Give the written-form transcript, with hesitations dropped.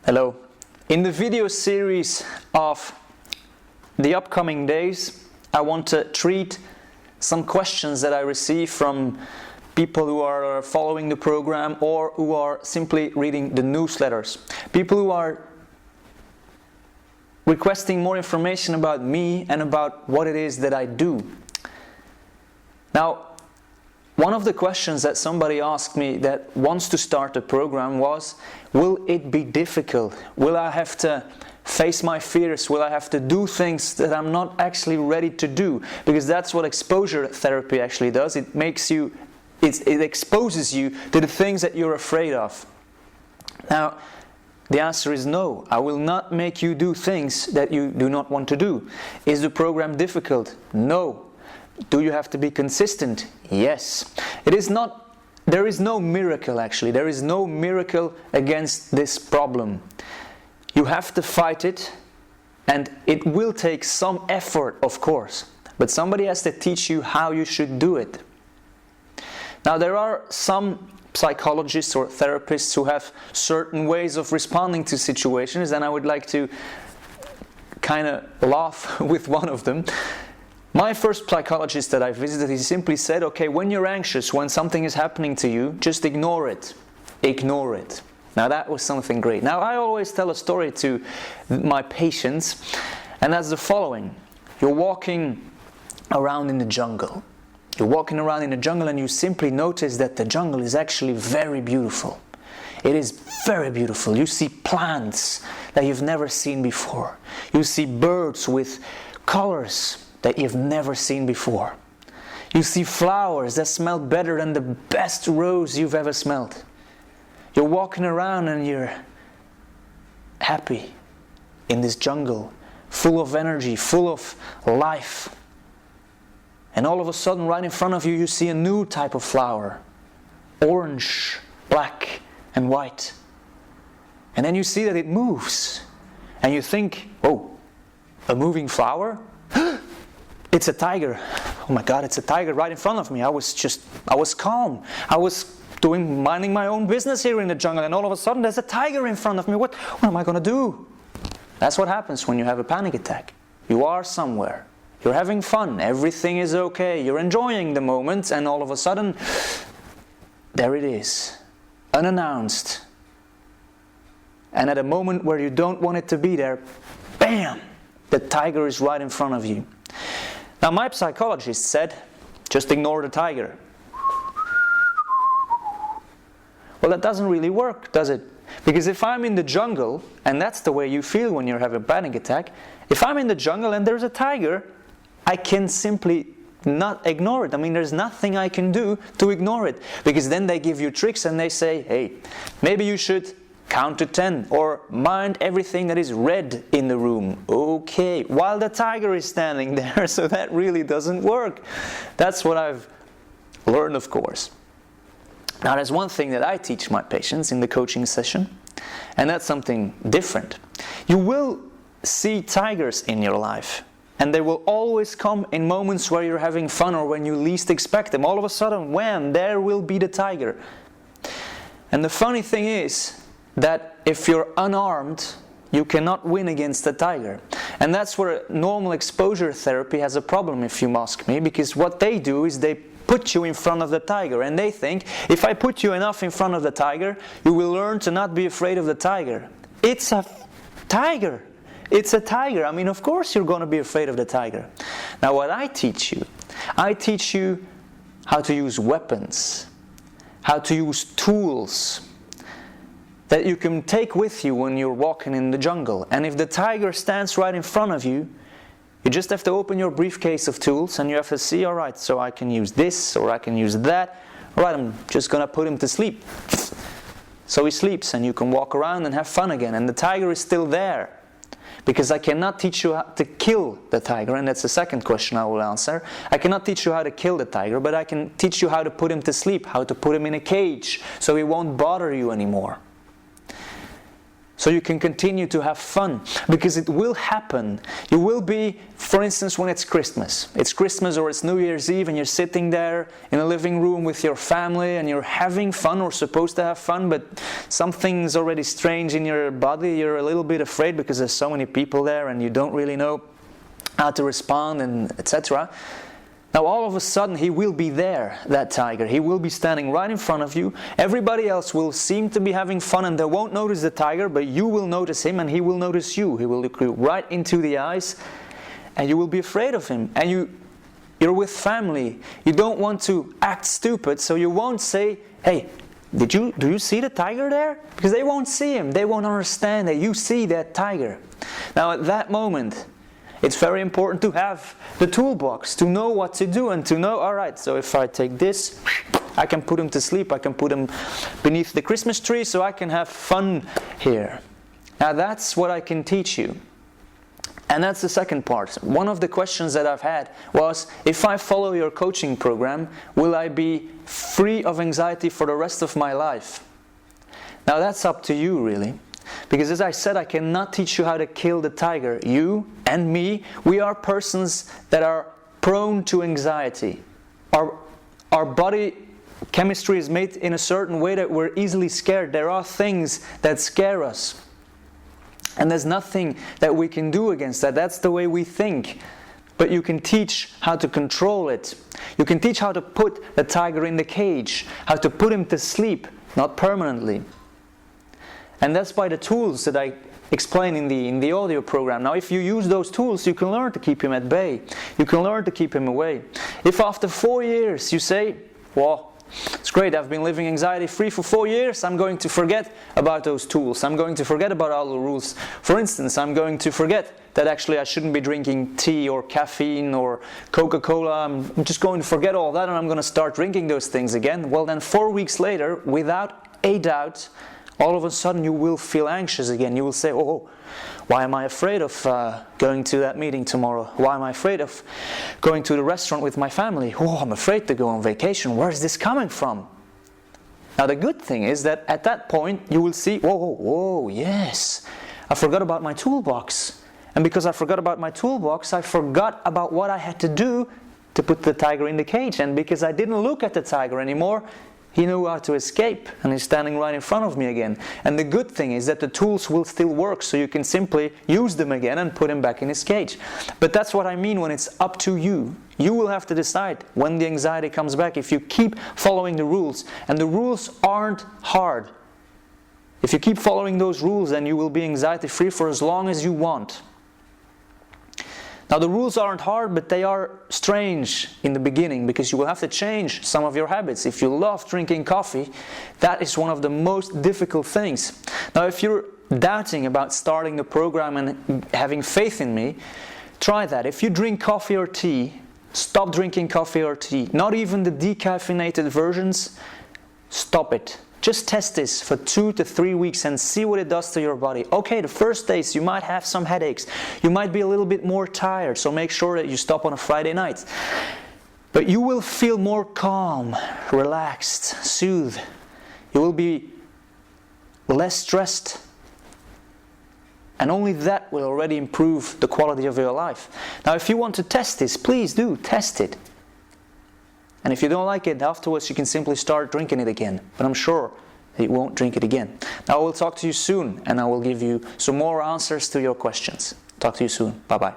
Hello. In the video series of the upcoming days, I want to treat some questions that I receive from people who are following the program or who are simply reading the newsletters. People who are requesting more information about me and about what it is that I do. Now, one of the questions that somebody asked me that wants to start the program was, will it be difficult? Will I have to face my fears? Will I have to do things that I'm not actually ready to do? Because that's what exposure therapy actually does. It makes you, it exposes you to the things that you're afraid of. Now, the answer is no. I will not make you do things that you do not want to do. Is the program difficult? No. Do you have to be consistent? Yes. There is no miracle actually. There is no miracle against this problem. You have to fight it, and it will take some effort, of course. But somebody has to teach you how you should do it. Now, there are some psychologists or therapists who have certain ways of responding to situations, and I would like to kind of laugh with one of them. My first psychologist that I visited, he simply said, okay, when you're anxious, when something is happening to you, just ignore it. Ignore it. Now that was something great. Now I always tell a story to my patients, and that's the following. You're walking around in the jungle. You're walking around in the jungle and you simply notice that the jungle is actually very beautiful. It is very beautiful. You see plants that you've never seen before. You see birds with colors that you've never seen before. You see flowers that smell better than the best rose you've ever smelled. You're walking around and you're happy in this jungle, full of energy, full of life. And all of a sudden, right in front of you, you see a new type of flower. Orange, black, and white. And then you see that it moves. And you think, oh, a moving flower? It's a tiger. Oh my God, it's a tiger right in front of me. I was calm. I was minding my own business here in the jungle, and all of a sudden there's a tiger in front of me. What am I going to do? That's what happens when you have a panic attack. You are somewhere. You're having fun. Everything is okay. You're enjoying the moment, and all of a sudden, there it is. Unannounced. And at a moment where you don't want it to be there, bam! The tiger is right in front of you. Now, my psychologist said, just ignore the tiger. Well, that doesn't really work, does it? Because if I'm in the jungle, and that's the way you feel when you have a panic attack, if I'm in the jungle and there's a tiger, I can simply not ignore it. I mean, there's nothing I can do to ignore it. Because then they give you tricks and they say, hey, maybe you should count to 10 or mind everything that is red in the room. Okay, while the tiger is standing there, so that really doesn't work. That's what I've learned, of course. Now, there's one thing that I teach my patients in the coaching session, and that's something different. You will see tigers in your life, and they will always come in moments where you're having fun or when you least expect them. All of a sudden, wham, there will be the tiger. And the funny thing is that if you're unarmed, you cannot win against the tiger. And that's where normal exposure therapy has a problem, if you ask me, because what they do is they put you in front of the tiger, and they think, if I put you enough in front of the tiger, you will learn to not be afraid of the tiger. It's a tiger. It's a tiger. I mean, of course you're going to be afraid of the tiger. Now, what I teach you how to use weapons, how to use tools that you can take with you when you're walking in the jungle. And if the tiger stands right in front of you, you just have to open your briefcase of tools and you have to see, all right, so I can use this or I can use that. All right, I'm just going to put him to sleep. So he sleeps and you can walk around and have fun again. And the tiger is still there. Because I cannot teach you how to kill the tiger, and that's the second question I will answer. I cannot teach you how to kill the tiger, but I can teach you how to put him to sleep, how to put him in a cage so he won't bother you anymore. so you can continue to have fun, because it will happen. You will be, for instance, when it's Christmas or it's New Year's Eve, and you're sitting there in a living room with your family and you're having fun, or supposed to have fun, but something's already strange in your body. You're a little bit afraid because there's so many people there and you don't really know how to respond, and etc. Now all of a sudden he will be there, that tiger. He will be standing right in front of you. Everybody else will seem to be having fun and they won't notice the tiger, but you will notice him and he will notice you. He will look you right into the eyes and you will be afraid of him. And you're with family. You don't want to act stupid, so you won't say, "Hey, do you see the tiger there?" Because they won't see him. They won't understand that you see that tiger. Now at that moment, it's very important to have the toolbox, to know what to do and to know, alright, so if I take this, I can put him to sleep, I can put him beneath the Christmas tree so I can have fun here. Now that's what I can teach you. And that's the second part. One of the questions that I've had was, if I follow your coaching program, will I be free of anxiety for the rest of my life? Now that's up to you, really. Because as I said, I cannot teach you how to kill the tiger. You and me, we are persons that are prone to anxiety. Our body chemistry is made in a certain way that we're easily scared. There are things that scare us. And there's nothing that we can do against that. That's the way we think. But you can teach how to control it. You can teach how to put the tiger in the cage, how to put him to sleep, not permanently. And that's by the tools that I explain in the audio program. Now if you use those tools, you can learn to keep him at bay. You can learn to keep him away. If after 4 years you say, "Well, it's great, I've been living anxiety free for 4 years, I'm going to forget about those tools. I'm going to forget about all the rules. For instance, I'm going to forget that actually I shouldn't be drinking tea or caffeine or Coca-Cola. I'm just going to forget all that and I'm going to start drinking those things again." Well then 4 weeks later, without a doubt, all of a sudden you will feel anxious again. You will say, "Oh, why am I afraid of going to that meeting tomorrow? Why am I afraid of going to the restaurant with my family? Oh, I'm afraid to go on vacation. Where is this coming from?" Now the good thing is that at that point you will see, whoa, yes, I forgot about my toolbox. And because I forgot about my toolbox, I forgot about what I had to do to put the tiger in the cage. And because I didn't look at the tiger anymore, he knew how to escape, and he's standing right in front of me again. And the good thing is that the tools will still work, so you can simply use them again and put him back in his cage. But that's what I mean when it's up to you. You will have to decide when the anxiety comes back, if you keep following the rules. And the rules aren't hard. If you keep following those rules, then you will be anxiety free for as long as you want. Now the rules aren't hard, but they are strange in the beginning, because you will have to change some of your habits. If you love drinking coffee, that is one of the most difficult things. Now if you're doubting about starting the program and having faith in me, try that. If you drink coffee or tea, stop drinking coffee or tea. Not even the decaffeinated versions, stop it. Just test this for 2 to 3 weeks and see what it does to your body. Okay, the first days you might have some headaches. You might be a little bit more tired, so make sure that you stop on a Friday night. But you will feel more calm, relaxed, soothed. You will be less stressed. And only that will already improve the quality of your life. Now if you want to test this, please do, test it. And if you don't like it, afterwards you can simply start drinking it again. But I'm sure that you won't drink it again. Now I will talk to you soon, and I will give you some more answers to your questions. Talk to you soon. Bye-bye.